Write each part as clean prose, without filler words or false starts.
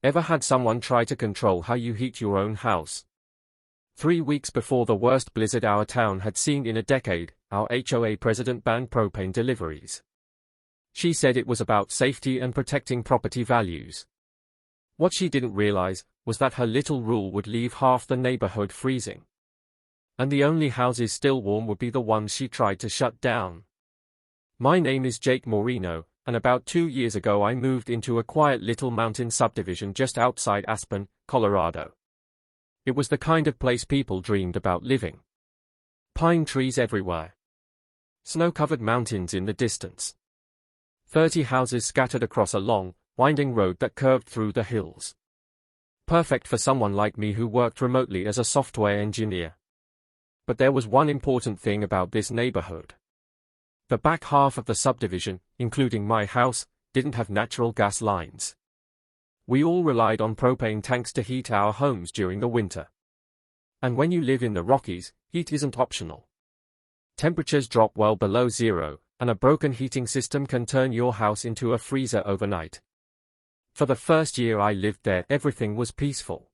Ever had someone try to control how you heat your own house? 3 weeks before the worst blizzard our town had seen in a decade, our HOA president banned propane deliveries. She said it was about safety and protecting property values. What she didn't realize was that her little rule would leave half the neighborhood freezing. And the only houses still warm would be the ones she tried to shut down. My name is Jake Moreno, and about 2 years ago I moved into a quiet little mountain subdivision just outside Aspen, Colorado. It was the kind of place people dreamed about living. Pine trees everywhere. Snow-covered mountains in the distance. 30 houses scattered across a long, winding road that curved through the hills. Perfect for someone like me who worked remotely as a software engineer. But there was one important thing about this neighborhood. The back half of the subdivision, including my house, didn't have natural gas lines. We all relied on propane tanks to heat our homes during the winter. And when you live in the Rockies, heat isn't optional. Temperatures drop well below zero, and a broken heating system can turn your house into a freezer overnight. For the first year I lived there, everything was peaceful.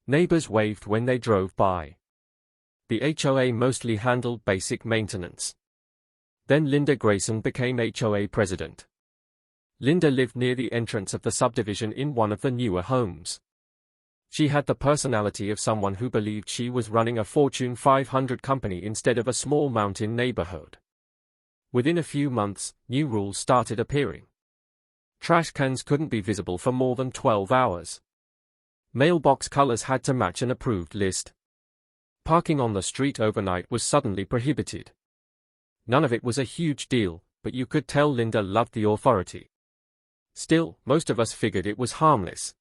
Neighbors waved when they drove by. The HOA mostly handled basic maintenance. Then Linda Grayson became HOA president. Linda lived near the entrance of the subdivision in one of the newer homes. She had the personality of someone who believed she was running a Fortune 500 company instead of a small mountain neighborhood. Within a few months, new rules started appearing. Trash cans couldn't be visible for more than 12 hours. Mailbox colors had to match an approved list. Parking on the street overnight was suddenly prohibited. None of it was a huge deal, but you could tell Linda loved the authority. Still, most of us figured it was harmless.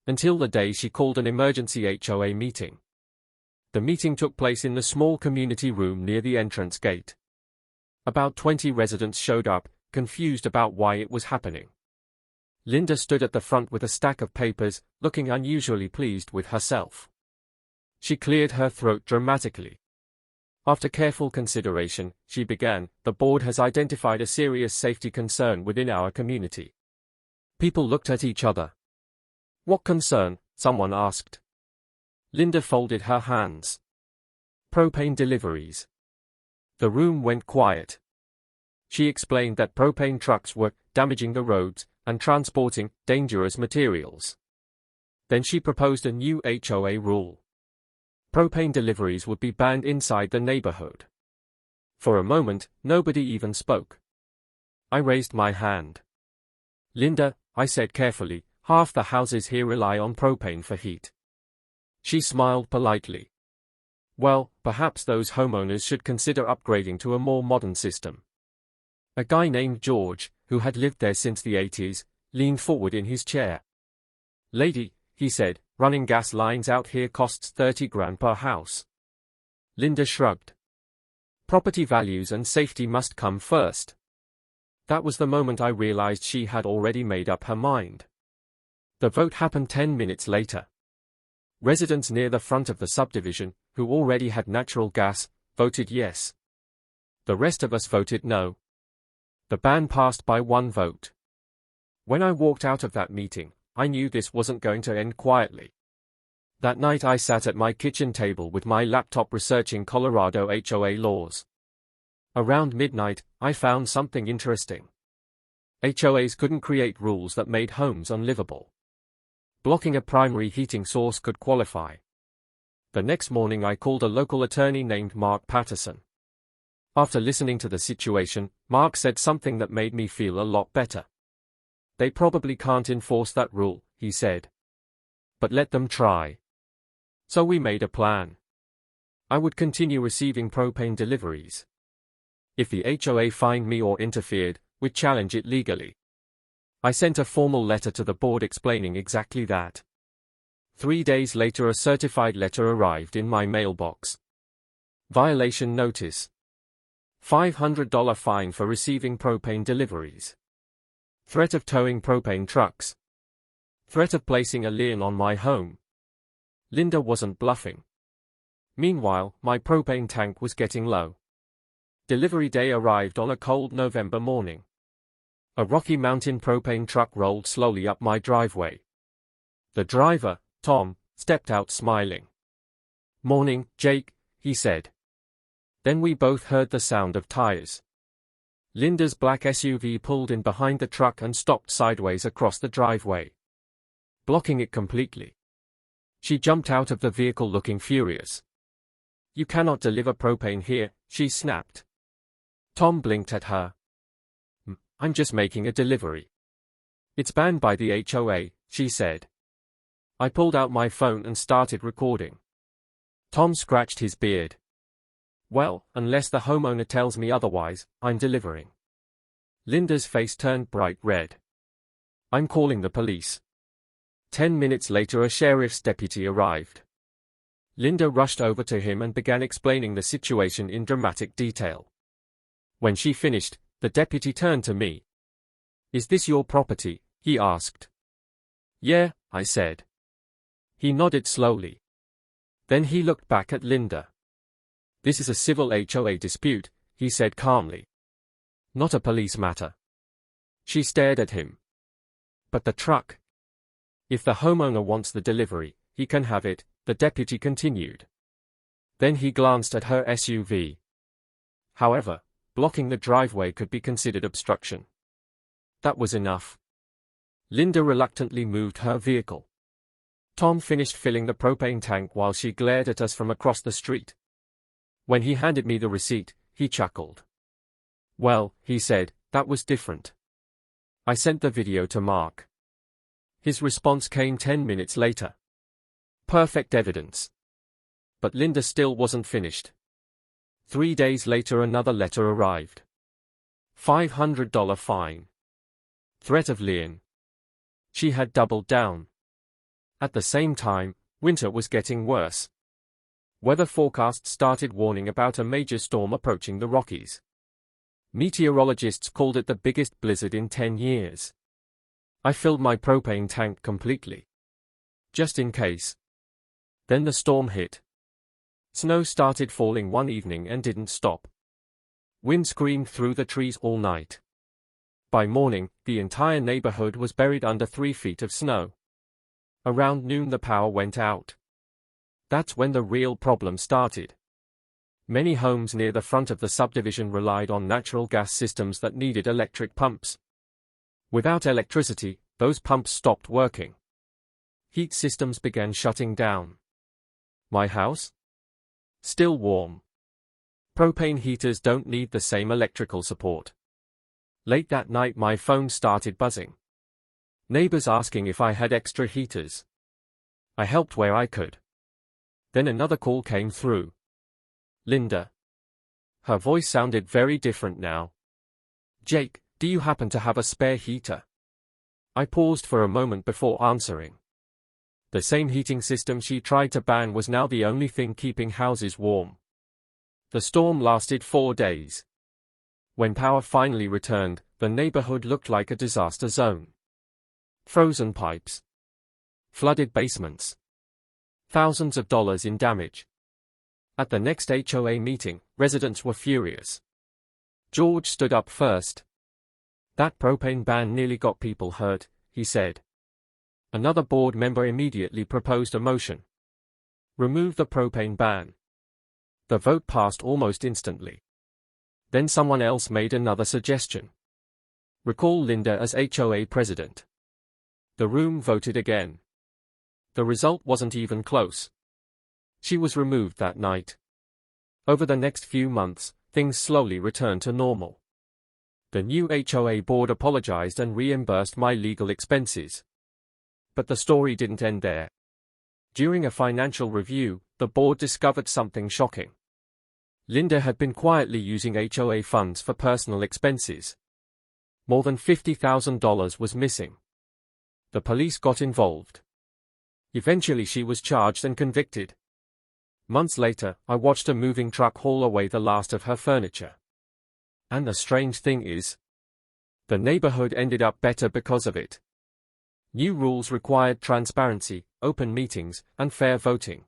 Until the day she called an emergency HOA meeting. The meeting took place in the small community room near the entrance gate. About 20 residents showed up, confused about why it was happening. Linda stood at the front with a stack of papers, looking unusually pleased with herself. She cleared her throat dramatically. After careful consideration, she began, "The board has identified a serious safety concern within our community." People looked at each other. "What concern?" someone asked. Linda folded her hands. "Propane deliveries." The room went quiet. She explained that propane trucks were damaging the roads and transporting dangerous materials. Then she proposed a new HOA rule. Propane deliveries would be banned inside the neighborhood. For a moment, nobody even spoke. I raised my hand. "Linda," I said carefully, "half the houses here rely on propane for heat." She smiled politely. "Well, perhaps those homeowners should consider upgrading to a more modern system." A guy named George, who had lived there since the 80s, leaned forward in his chair. "Lady," he said, "running gas lines out here costs $30,000 per house." Linda shrugged. Property values and safety must come first. That was the moment I realized she had already made up her mind. The vote happened 10 minutes later. Residents near the front of the subdivision, who already had natural gas, voted yes. The rest of us voted no. The ban passed by one vote. When I walked out of that meeting, I knew this wasn't going to end quietly. That night I sat at my kitchen table with my laptop researching Colorado HOA laws. Around midnight, I found something interesting. HOAs couldn't create rules that made homes unlivable. Blocking a primary heating source could qualify. The next morning I called a local attorney named Mark Patterson. After listening to the situation, Mark said something that made me feel a lot better. "They probably can't enforce that rule," he said. "But let them try." So we made a plan. I would continue receiving propane deliveries. If the HOA fined me or interfered, we'd challenge it legally. I sent a formal letter to the board explaining exactly that. 3 days later a certified letter arrived in my mailbox. Violation notice. $500 fine for receiving propane deliveries. Threat of towing propane trucks. Threat of placing a lien on my home. Linda wasn't bluffing. Meanwhile, my propane tank was getting low. Delivery day arrived on a cold November morning. A Rocky Mountain propane truck rolled slowly up my driveway. The driver, Tom, stepped out smiling. "Morning, Jake," he said. Then we both heard the sound of tires. Linda's black SUV pulled in behind the truck and stopped sideways across the driveway, blocking it completely. She jumped out of the vehicle looking furious. "You cannot deliver propane here," she snapped. Tom blinked at her. "I'm just making a delivery." "It's banned by the HOA," she said. I pulled out my phone and started recording. Tom scratched his beard. "Well, unless the homeowner tells me otherwise, I'm delivering." Linda's face turned bright red. "I'm calling the police." 10 minutes later a sheriff's deputy arrived. Linda rushed over to him and began explaining the situation in dramatic detail. When she finished, the deputy turned to me. "Is this your property?" he asked. "Yeah," I said. He nodded slowly. Then he looked back at Linda. "This is a civil HOA dispute," he said calmly. "Not a police matter." She stared at him. "But the truck?" "If the homeowner wants the delivery, he can have it," the deputy continued. Then he glanced at her SUV. "However, blocking the driveway could be considered obstruction." That was enough. Linda reluctantly moved her vehicle. Tom finished filling the propane tank while she glared at us from across the street. When he handed me the receipt, he chuckled. "Well," he said, "that was different." I sent the video to Mark. His response came 10 minutes later. "Perfect evidence." But Linda still wasn't finished. 3 days later another letter arrived. $500 fine. Threat of lien. She had doubled down. At the same time, winter was getting worse. Weather forecasts started warning about a major storm approaching the Rockies. Meteorologists called it the biggest blizzard in 10 years. I filled my propane tank completely, just in case. Then the storm hit. Snow started falling one evening and didn't stop. Wind screamed through the trees all night. By morning, the entire neighborhood was buried under 3 feet of snow. Around noon the power went out. That's when the real problem started. Many homes near the front of the subdivision relied on natural gas systems that needed electric pumps. Without electricity, those pumps stopped working. Heat systems began shutting down. My house? Still warm. Propane heaters don't need the same electrical support. Late that night my phone started buzzing. Neighbors asking if I had extra heaters. I helped where I could. Then another call came through. "Linda." Her voice sounded very different now. "Jake, do you happen to have a spare heater?" I paused for a moment before answering. The same heating system she tried to ban was now the only thing keeping houses warm. The storm lasted 4 days. When power finally returned, the neighborhood looked like a disaster zone. Frozen pipes. Flooded basements. Thousands of dollars in damage. At the next HOA meeting, residents were furious. George stood up first. "That propane ban nearly got people hurt," he said. Another board member immediately proposed a motion. "Remove the propane ban." The vote passed almost instantly. Then someone else made another suggestion. "Recall Linda as HOA president." The room voted again. The result wasn't even close. She was removed that night. Over the next few months, things slowly returned to normal. The new HOA board apologized and reimbursed my legal expenses. But the story didn't end there. During a financial review, the board discovered something shocking. Linda had been quietly using HOA funds for personal expenses. More than $50,000 was missing. The police got involved. Eventually she was charged and convicted. Months later, I watched a moving truck haul away the last of her furniture. And the strange thing is, the neighborhood ended up better because of it. New rules required transparency, open meetings, and fair voting.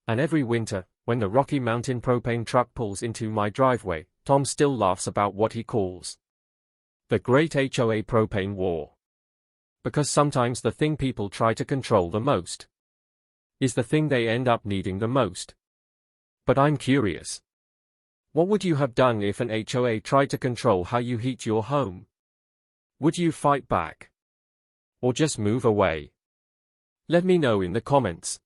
And every winter, when the Rocky Mountain propane truck pulls into my driveway, Tom still laughs about what he calls the Great HOA Propane War. because sometimes the thing people try to control the most is the thing they end up needing the most. But I'm curious. What would you have done if an HOA tried to control how you heat your home? Would you fight back? Or just move away? Let me know in the comments.